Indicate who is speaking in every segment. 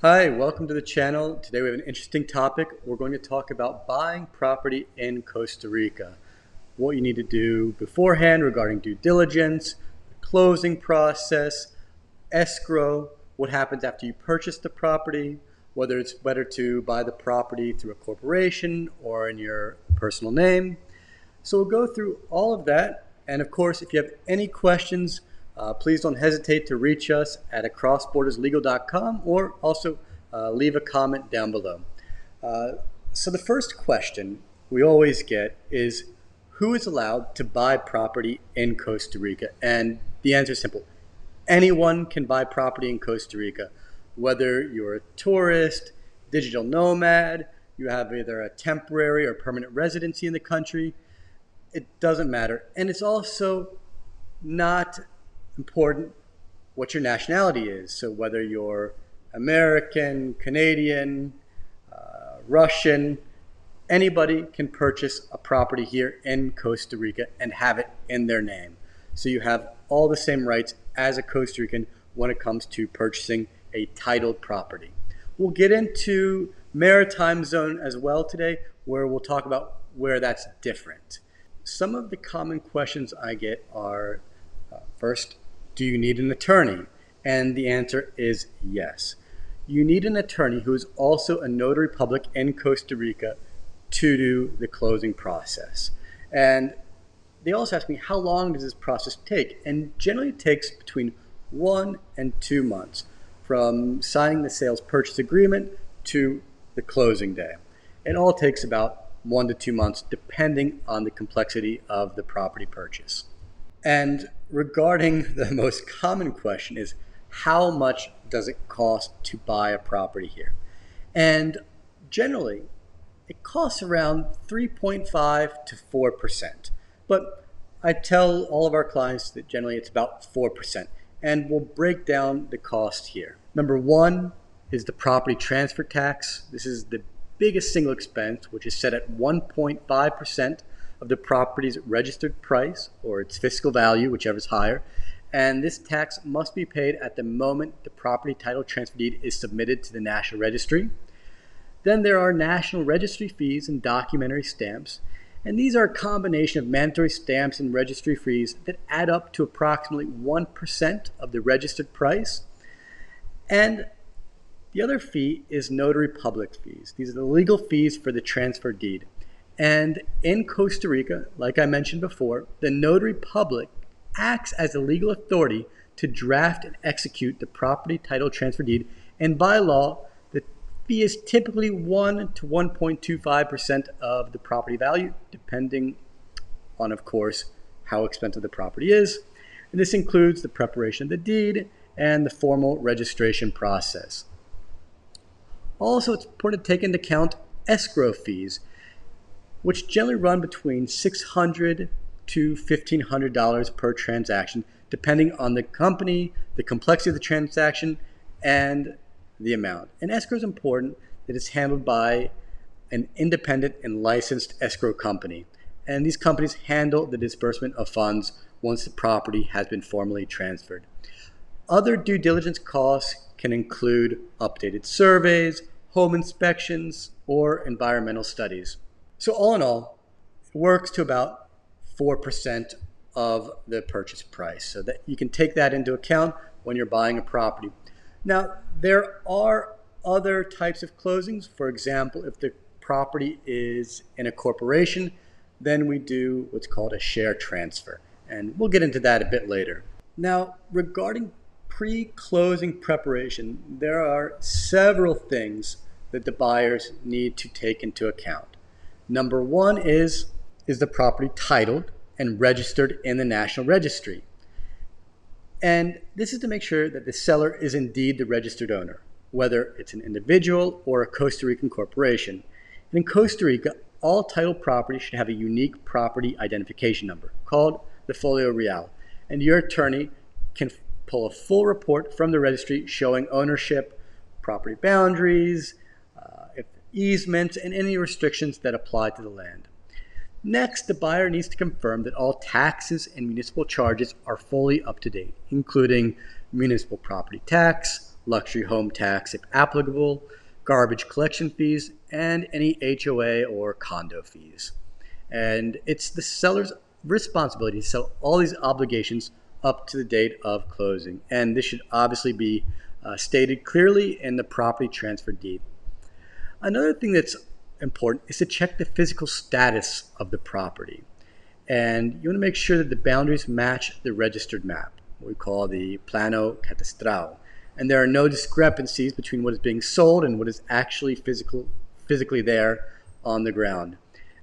Speaker 1: Hi, welcome to the channel. Today we have an interesting topic. We're going to talk about buying property in Costa Rica. What you need to do beforehand regarding due diligence, closing process, escrow, what happens after you purchase the property, whether it's better to buy the property through a corporation or in your personal name. So we'll go through all of that. And of course, if you have any questions, please don't hesitate to reach us at crossborderslegal.com or also leave a comment down below. So the first question we always get is, who is allowed to buy property in Costa Rica? And the answer is simple. Anyone can buy property in Costa Rica, whether you're a tourist, digital nomad, you have either a temporary or permanent residency in the country. It doesn't matter. And it's also not important what your nationality is. So whether you're American, Canadian, Russian, anybody can purchase a property here in Costa Rica and have it in their name. So you have all the same rights as a Costa Rican when it comes to purchasing a titled property. We'll get into maritime zone as well today, where we'll talk about where that's different. Some of the common questions I get are, first, do you need an attorney? And the answer is yes. You need an attorney who is also a notary public in Costa Rica to do the closing process. And they also ask me, how long does this process take? And generally it takes between 1 and 2 months from signing the sales purchase agreement to the closing day. It all takes about 1 to 2 months depending on the complexity of the property purchase. And regarding the most common question is, how much does it cost to buy a property here? And generally, it costs around 3.5 to 4%. But I tell all of our clients that generally it's about 4%. And we'll break down the cost here. Number one is the property transfer tax. This is the biggest single expense, which is set at 1.5% of the property's registered price or its fiscal value, whichever is higher. And this tax must be paid at the moment the property title transfer deed is submitted to the National Registry. Then there are national registry fees and documentary stamps. And these are a combination of mandatory stamps and registry fees that add up to approximately 1% of the registered price. And the other fee is notary public fees. These are the legal fees for the transfer deed. And in Costa Rica, like I mentioned before, the notary public acts as a legal authority to draft and execute the property title transfer deed. And by law, the fee is typically 1 to 1.25% of the property value, depending on, of course, how expensive the property is. And this includes the preparation of the deed and the formal registration process. Also, it's important to take into account escrow fees, which generally run between $600 to $1,500 per transaction, depending on the company, the complexity of the transaction, and the amount. And escrow is important that it's handled by an independent and licensed escrow company. And these companies handle the disbursement of funds once the property has been formally transferred. Other due diligence costs can include updated surveys, home inspections, or environmental studies. So all in all, it works to about 4% of the purchase price, so that you can take that into account when you're buying a property. Now, there are other types of closings. For example, if the property is in a corporation, then we do what's called a share transfer. And we'll get into that a bit later. Now, regarding pre-closing preparation, there are several things that the buyers need to take into account. Number one is the property titled and registered in the National Registry? And this is to make sure that the seller is indeed the registered owner, whether it's an individual or a Costa Rican corporation. And in Costa Rica, all title property should have a unique property identification number called the Folio Real. And your attorney can pull a full report from the registry showing ownership, property boundaries, easements, and any restrictions that apply to the land. Next, the buyer needs to confirm that all taxes and municipal charges are fully up to date, including municipal property tax, luxury home tax if applicable, garbage collection fees, and any HOA or condo fees. And it's the seller's responsibility to sell all these obligations up to the date of closing. And this should obviously be stated clearly in the property transfer deed. Another thing that's important is to check the physical status of the property. And you want to make sure that the boundaries match the registered map, what we call the plano catastral. And there are no discrepancies between what is being sold and what is actually physically there on the ground.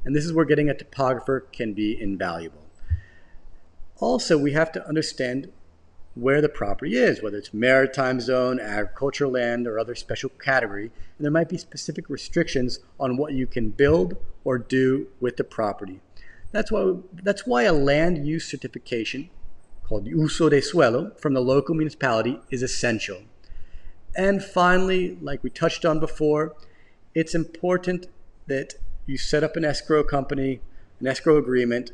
Speaker 1: And this is where getting a topographer can be invaluable. Also, we have to understand where the property is, whether it's maritime zone, agricultural land, or other special category. And there might be specific restrictions on what you can build or do with the property. That's why a land use certification called uso de suelo from the local municipality is essential. And finally, like we touched on before, it's important that you set up an escrow company, an escrow agreement,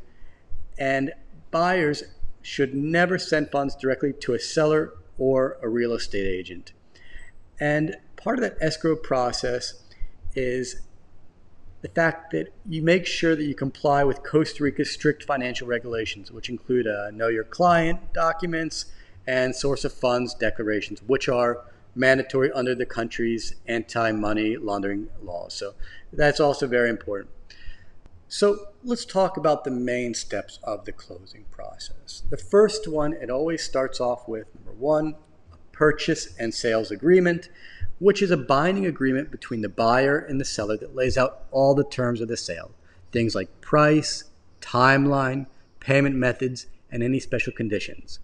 Speaker 1: and buyers should never send funds directly to a seller or a real estate agent. And part of that escrow process is the fact that you make sure that you comply with Costa Rica's strict financial regulations, which include know your client documents and source of funds declarations, which are mandatory under the country's anti-money laundering laws. So that's also very important. So let's talk about the main steps of the closing process. The first one, it always starts off with, number one, a purchase and sales agreement, which is a binding agreement between the buyer and the seller that lays out all the terms of the sale. Things like price, timeline, payment methods, and any special conditions.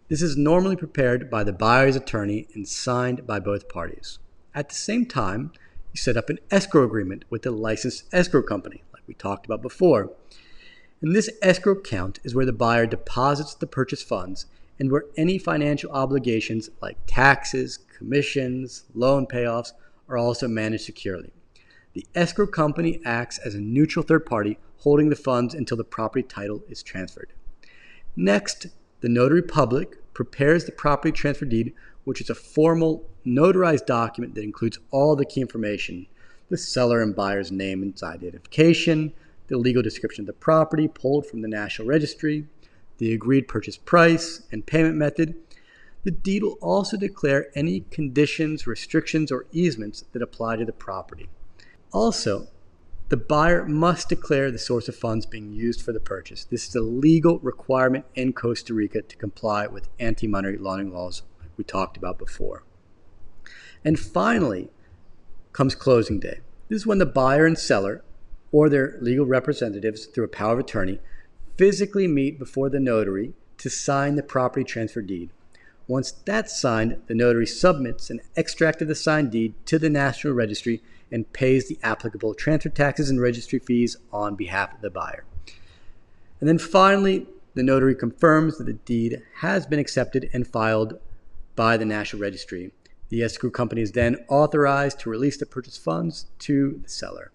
Speaker 1: This is normally prepared by the buyer's attorney and signed by both parties. At the same time, you set up an escrow agreement with the licensed escrow company, like we talked about before. And this escrow account is where the buyer deposits the purchase funds and where any financial obligations like taxes, commissions, loan payoffs are also managed securely. The escrow company acts as a neutral third party holding the funds until the property title is transferred. Next, the notary public prepares the property transfer deed, which is a formal notarized document that includes all the key information: the seller and buyer's name and identification, the legal description of the property pulled from the National Registry, the agreed purchase price and payment method. The deed will also declare any conditions, restrictions, or easements that apply to the property. Also, the buyer must declare the source of funds being used for the purchase. This is a legal requirement in Costa Rica to comply with anti-money laundering laws like we talked about before. And finally comes closing day. This is when the buyer and seller, or their legal representatives through a power of attorney, physically meet before the notary to sign the property transfer deed. Once that's signed, the notary submits an extract of the signed deed to the National Registry and pays the applicable transfer taxes and registry fees on behalf of the buyer. And then finally, the notary confirms that the deed has been accepted and filed by the National Registry. The escrow company is then authorized to release the purchase funds to the seller.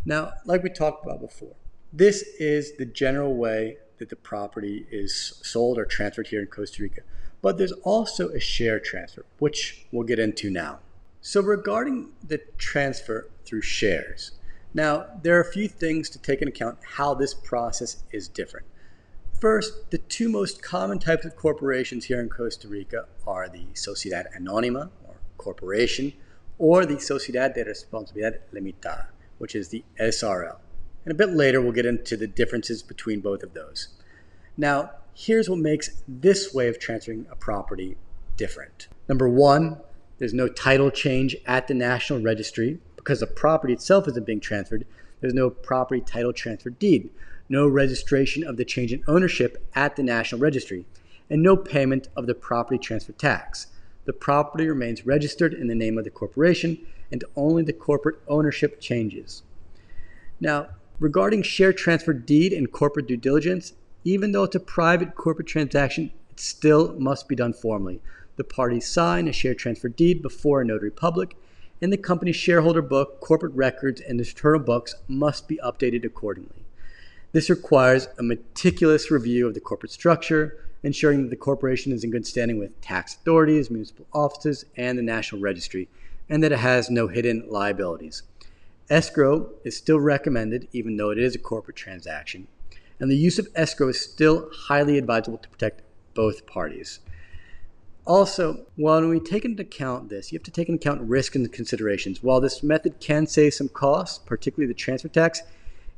Speaker 1: Now, like we talked about before, this is the general way that the property is sold or transferred here in Costa Rica. But there's also a share transfer, which we'll get into now. So regarding the transfer through shares, now there are a few things to take into account how this process is different. First, the two most common types of corporations here in Costa Rica are the Sociedad Anonima, or corporation, or the Sociedad de Responsabilidad Limitada, which is the SRL. And a bit later, we'll get into the differences between both of those. Now, here's what makes this way of transferring a property different. Number one, there's no title change at the National Registry. Because the property itself isn't being transferred, there's no property title transfer deed, no registration of the change in ownership at the National Registry, and no payment of the property transfer tax. The property remains registered in the name of the corporation, and only the corporate ownership changes. Now, regarding share transfer deed and corporate due diligence, even though it's a private corporate transaction, it still must be done formally. The parties sign a share transfer deed before a notary public, and the company's shareholder book, corporate records, and internal books must be updated accordingly. This requires a meticulous review of the corporate structure, ensuring that the corporation is in good standing with tax authorities, municipal offices, and the National Registry, and that it has no hidden liabilities. Escrow is still recommended, even though it is a corporate transaction, and the use of escrow is still highly advisable to protect both parties. Also, when we take into account this, you have to take into account risk and considerations. While this method can save some costs, particularly the transfer tax,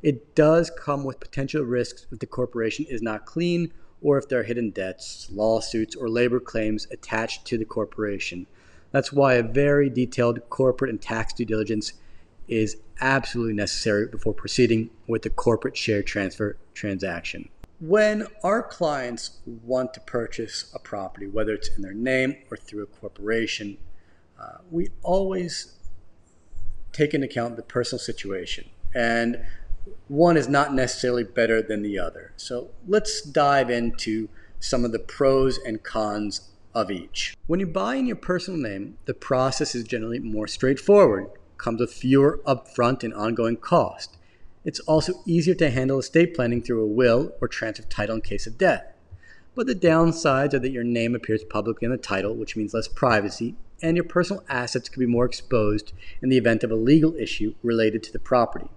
Speaker 1: it does come with potential risks if the corporation is not clean or if there are hidden debts, lawsuits, or labor claims attached to the corporation. That's why a very detailed corporate and tax due diligence is absolutely necessary before proceeding with the corporate share transfer transaction. When our clients want to purchase a property, whether it's in their name or through a corporation, we always take into account the personal situation. And one is not necessarily better than the other. So let's dive into some of the pros and cons of each. When you buy in your personal name, the process is generally more straightforward, comes with fewer upfront and ongoing costs. It's also easier to handle estate planning through a will or transfer of title in case of death. But the downsides are that your name appears publicly in the title, which means less privacy, and your personal assets could be more exposed in the event of a legal issue related to the property.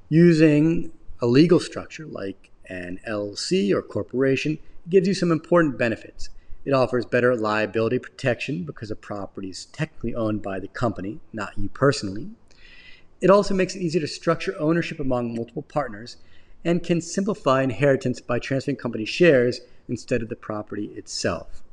Speaker 1: Using a legal structure like an LLC or corporation gives you some important benefits. It offers better liability protection because the property is technically owned by the company, not you personally. It also makes it easier to structure ownership among multiple partners and can simplify inheritance by transferring company shares instead of the property itself.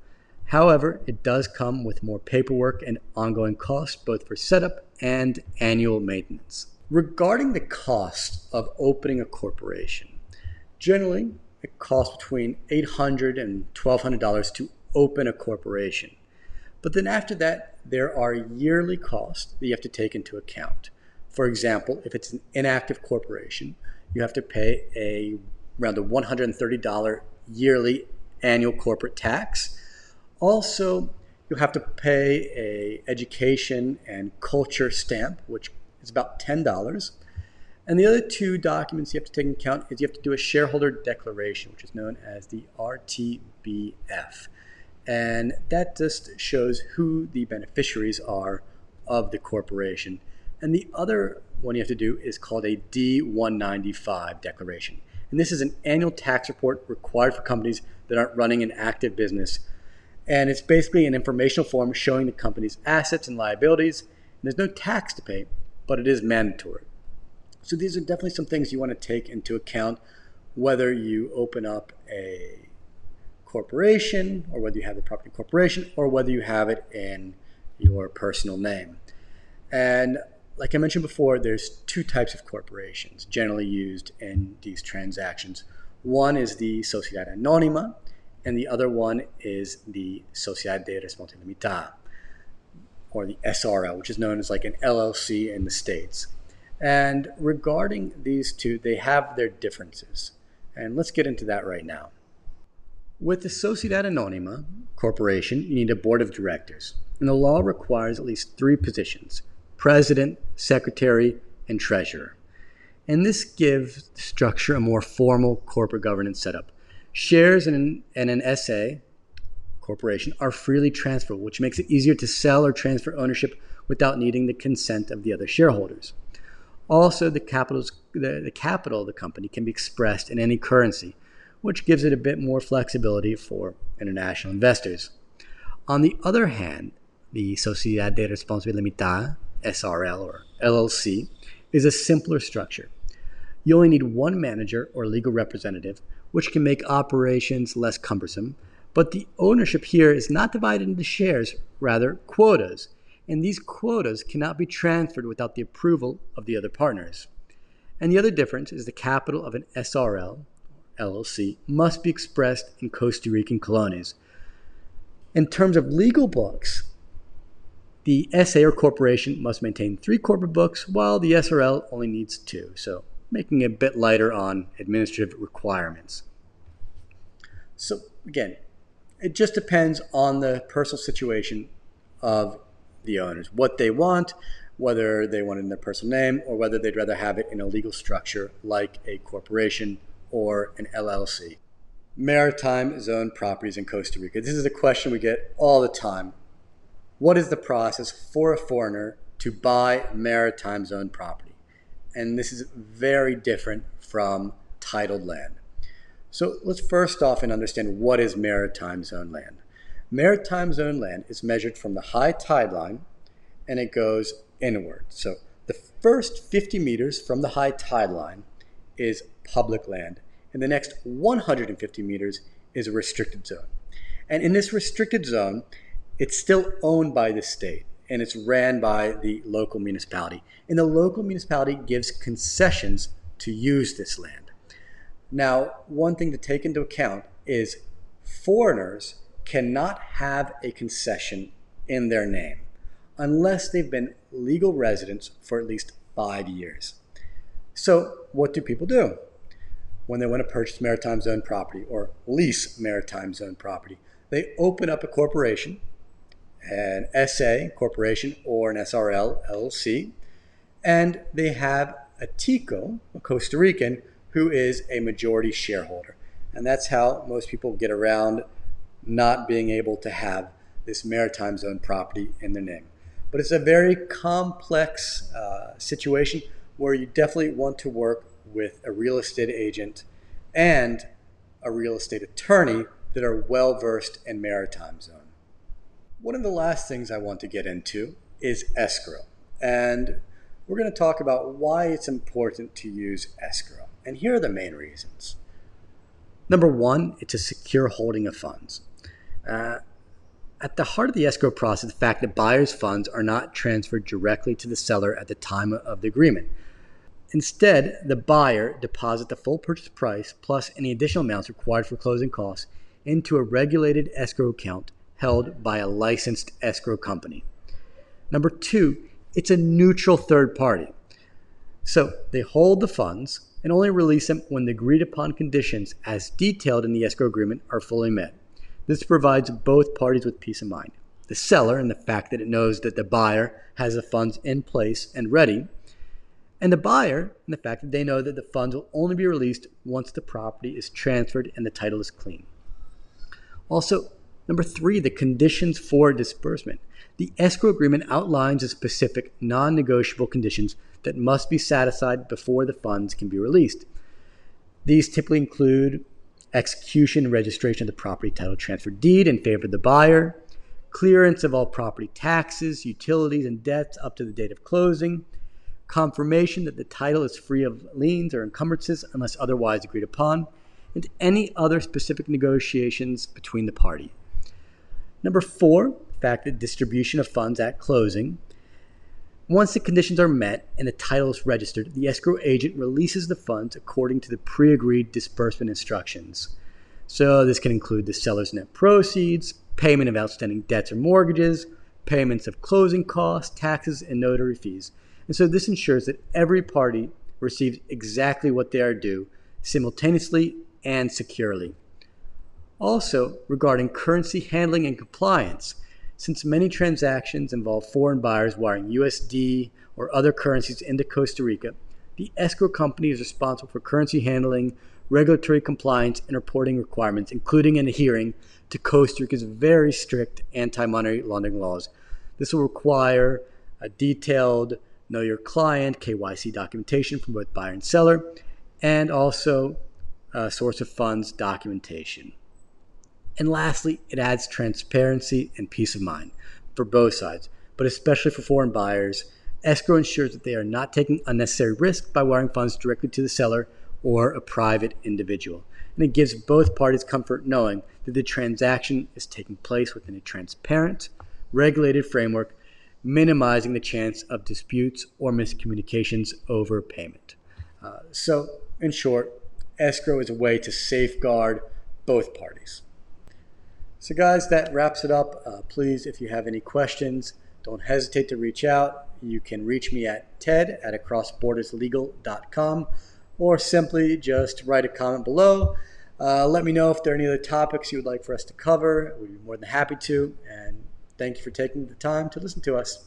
Speaker 1: However, it does come with more paperwork and ongoing costs, both for setup and annual maintenance. Regarding the cost of opening a corporation, generally it costs between $800 and $1,200 to open a corporation. But then after that, there are yearly costs that you have to take into account. For example, if it's an inactive corporation, you have to pay around a $130 yearly annual corporate tax. Also, you'll have to pay an education and culture stamp, which is about $10. And the other two documents you have to take into account is you have to do a shareholder declaration, which is known as the RTBF. And that just shows who the beneficiaries are of the corporation. And the other one you have to do is called a D-195 declaration. And this is an annual tax report required for companies that aren't running an active business. And it's basically an informational form showing the company's assets and liabilities. And there's no tax to pay, but it is mandatory. So these are definitely some things you want to take into account, whether you open up a corporation or whether you have the property corporation or whether you have it in your personal name. And like I mentioned before, there's two types of corporations generally used in these transactions. One is the Sociedad Anonima, and the other one is the Sociedad de Responsabilidad Limitada, or the SRL, which is known as like an LLC in the States. And regarding these two, they have their differences. And let's get into that right now. With the Sociedad Anonima Corporation, you need a board of directors. And the law requires at least 3 positions: president, secretary, and treasurer. And this gives the structure a more formal corporate governance setup. Shares in an SA corporation are freely transferable, which makes it easier to sell or transfer ownership without needing the consent of the other shareholders. Also, the capital of the company can be expressed in any currency, which gives it a bit more flexibility for international investors. On the other hand, the Sociedad de Responsabilidad Limitada, SRL or LLC, is a simpler structure. You only need one manager or legal representative, which can make operations less cumbersome, but the ownership here is not divided into shares, rather quotas, and these quotas cannot be transferred without the approval of the other partners. And the other difference is the capital of an SRL, LLC, must be expressed in Costa Rican colones. In terms of legal books, the SA or corporation must maintain 3 corporate books, while the SRL only needs 2, so making it a bit lighter on administrative requirements. So again, it just depends on the personal situation of the owners, what they want, whether they want it in their personal name or whether they'd rather have it in a legal structure like a corporation or an LLC. Maritime zone properties in Costa Rica. This is a question we get all the time. What is the process for a foreigner to buy maritime zone property? And this is very different from titled land. So let's first off understand what is maritime zone land. Maritime zone land is measured from the high tide line and it goes inward. So the first 50 meters from the high tide line is public land, and the next 150 meters is a restricted zone. And in this restricted zone, it's still owned by the state and it's ran by the local municipality. And the local municipality gives concessions to use this land. Now, one thing to take into account is foreigners cannot have a concession in their name unless they've been legal residents for at least 5 years. So what do people do when they want to purchase maritime zone property or lease maritime zone property? They open up a corporation, an SA corporation or an SRL LLC, and they have a Tico, a Costa Rican, who is a majority shareholder. And that's how most people get around not being able to have this maritime zone property in their name. But it's a very complex situation where you definitely want to work with a real estate agent and a real estate attorney that are well versed in maritime zone. One of the last things I want to get into is escrow. And we're going to talk about why it's important to use escrow. And here are the main reasons. Number one, it's a secure holding of funds. At the heart of the escrow process, the fact that buyer's funds are not transferred directly to the seller at the time of the agreement. Instead, the buyer deposits the full purchase price plus any additional amounts required for closing costs into a regulated escrow account held by a licensed escrow company. Number two, it's a neutral third party. So they hold the funds and only release them when the agreed upon conditions as detailed in the escrow agreement are fully met. This provides both parties with peace of mind. The seller in the fact that it knows that the buyer has the funds in place and ready, and the buyer in the fact that they know that the funds will only be released once the property is transferred and the title is clean. Also, number three, the conditions for disbursement. The escrow agreement outlines the specific non-negotiable conditions that must be satisfied before the funds can be released. These typically include execution and registration of the property title transfer deed in favor of the buyer, clearance of all property taxes, utilities, and debts up to the date of closing, confirmation that the title is free of liens or encumbrances unless otherwise agreed upon, and any other specific negotiations between the party. Number four, the fact that distribution of funds at closing. Once the conditions are met and the title is registered, the escrow agent releases the funds according to the pre-agreed disbursement instructions. So this can include the seller's net proceeds, payment of outstanding debts or mortgages, payments of closing costs, taxes, and notary fees. And so this ensures that every party receives exactly what they are due, simultaneously and securely. Also, regarding currency handling and compliance, since many transactions involve foreign buyers wiring USD or other currencies into Costa Rica, the escrow company is responsible for currency handling, regulatory compliance, and reporting requirements, including adhering to Costa Rica's very strict anti-money laundering laws. This will require a detailed Know Your Client, KYC documentation from both buyer and seller, and also source of funds documentation. And lastly, it adds transparency and peace of mind for both sides, but especially for foreign buyers. Escrow ensures that they are not taking unnecessary risk by wiring funds directly to the seller or a private individual. And it gives both parties comfort knowing that the transaction is taking place within a transparent, regulated framework, minimizing the chance of disputes or miscommunications over payment. So, in short, escrow is a way to safeguard both parties. So guys, that wraps it up. Please, if you have any questions, don't hesitate to reach out. You can reach me at ted@acrossborderslegal.com or simply just write a comment below. Let me know if there are any other topics you would like for us to cover. We'd be more than happy to. And thank you for taking the time to listen to us.